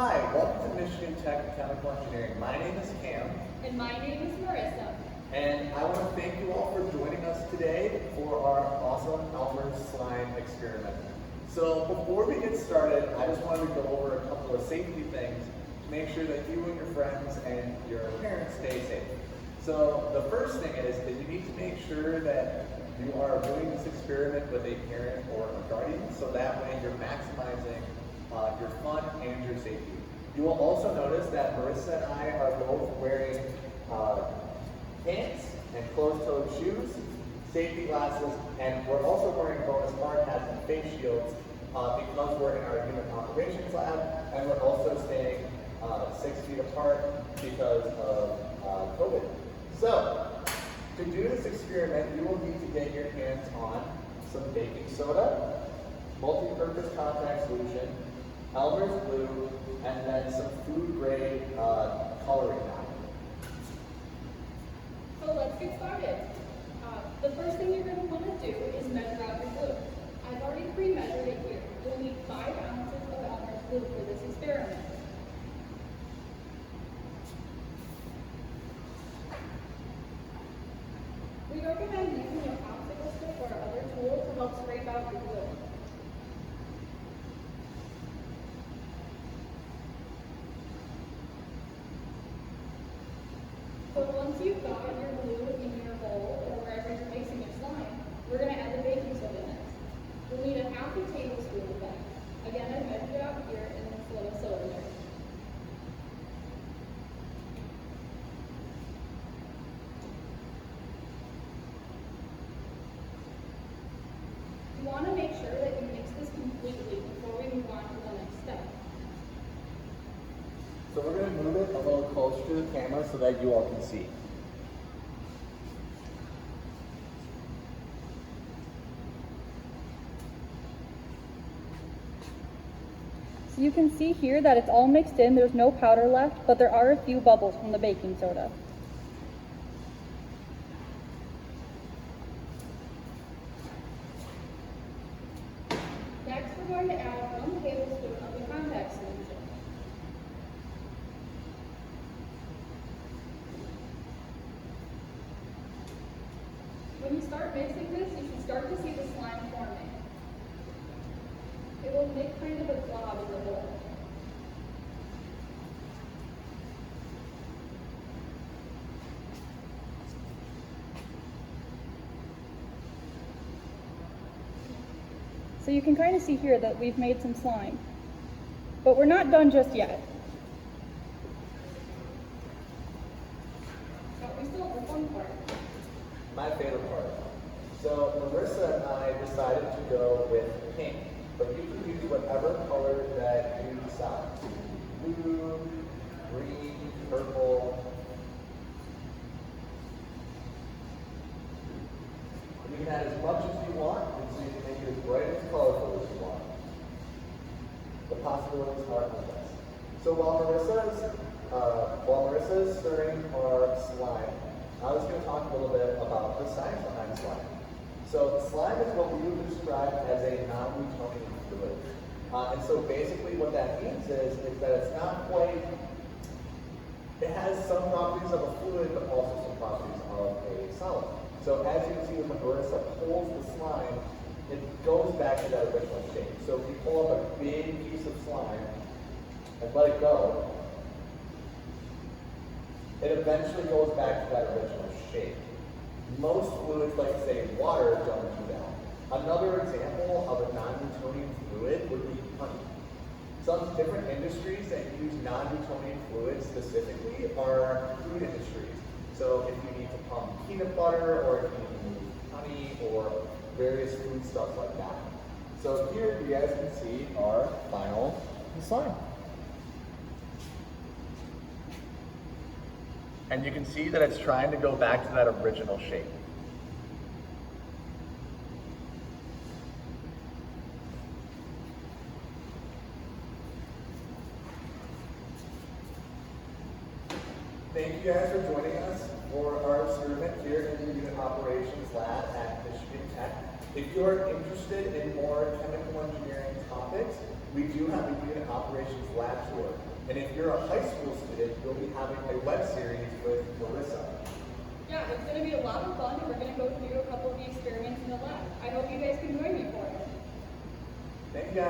Hi, welcome to Michigan Tech and Chemical Engineering. My name is Cam. And my name is Marissa. And I want to thank you all for joining us today for our awesome Elmer's slime experiment. So before we get started, I just wanted to go over a couple of safety things to make sure that you and your friends and your parents stay safe. So the first thing is that you need to make sure that you are doing this experiment with a parent or a guardian, so that way you're maximizing your fun and your safety. You will also notice that Marissa and I are both wearing pants and closed-toed shoes, safety glasses, and we're also wearing bonus hard hats and face shields because we're in our unit operations lab, and we're also staying 6 feet apart because of COVID. So, to do this experiment, you will need to get your hands on some baking soda, multi-purpose compact solution, Elmer's glue, and then some food-grade coloring now. So let's get started. The first thing you're going to want to do is measure out your glue. I've already pre-measured it here. You'll need 5 ounces of Elmer's glue for this experiment. We recommend using your popsicle stick or other tool to help scrape out your glue. So once you've got your glue in your bowl or wherever you're mixing your slime, we're going to add the baking soda next. You'll need a half a tablespoon of that. Again, I measured it out here in this little cylinder. You want to make sure that you mix this completely before we move on to the next step. So we're going to move it a little closer to the camera so that you all can see. So you can see here that it's all mixed in. There's no powder left, but there are a few bubbles from the baking soda. Next, we're going to add 1 tablespoon of the compact solution. When you start mixing this, you should start to see the slime forming. It will make kind of a glob in the bowl. So you can kind of see here that we've made some slime. But we're not done just yet. But we still have one part. My favorite part. So Marissa and I decided to go with pink, but you can use whatever color that you decide. Blue, green, purple. You can add as much as you want, and so you can make it as bright and as colorful as you want. The possibilities are endless. So while Marissa is stirring our slime, I was going to talk a little bit about the science behind slime. So slime is what we would describe as a non-Newtonian fluid. And so basically what that means is that it's not quite, it has some properties of a fluid, but also some properties of a solid. So as you can see when Marissa pulls the slime, it goes back to that original shape. So if you pull up a big piece of slime and let it go, it eventually goes back to that original shape. Most fluids, like say water, don't do that. Another example of a non-Newtonian fluid would be honey. Some different industries that use non-Newtonian fluids specifically are food industries. So if you need to pump peanut butter, or if you need to move honey, or various food stuff like that. So here you guys can see our final slime. And you can see that it's trying to go back to that original shape. Thank you guys for joining us for our experiment here in the Unit Operations Lab at Michigan Tech. If you're interested in more chemical engineering topics, we do have a unit operations lab tour. And if you're a high school student, you'll be having a web series with Marissa. Yeah, it's going to be a lot of fun. We're going to go through a couple of the experiments in the lab.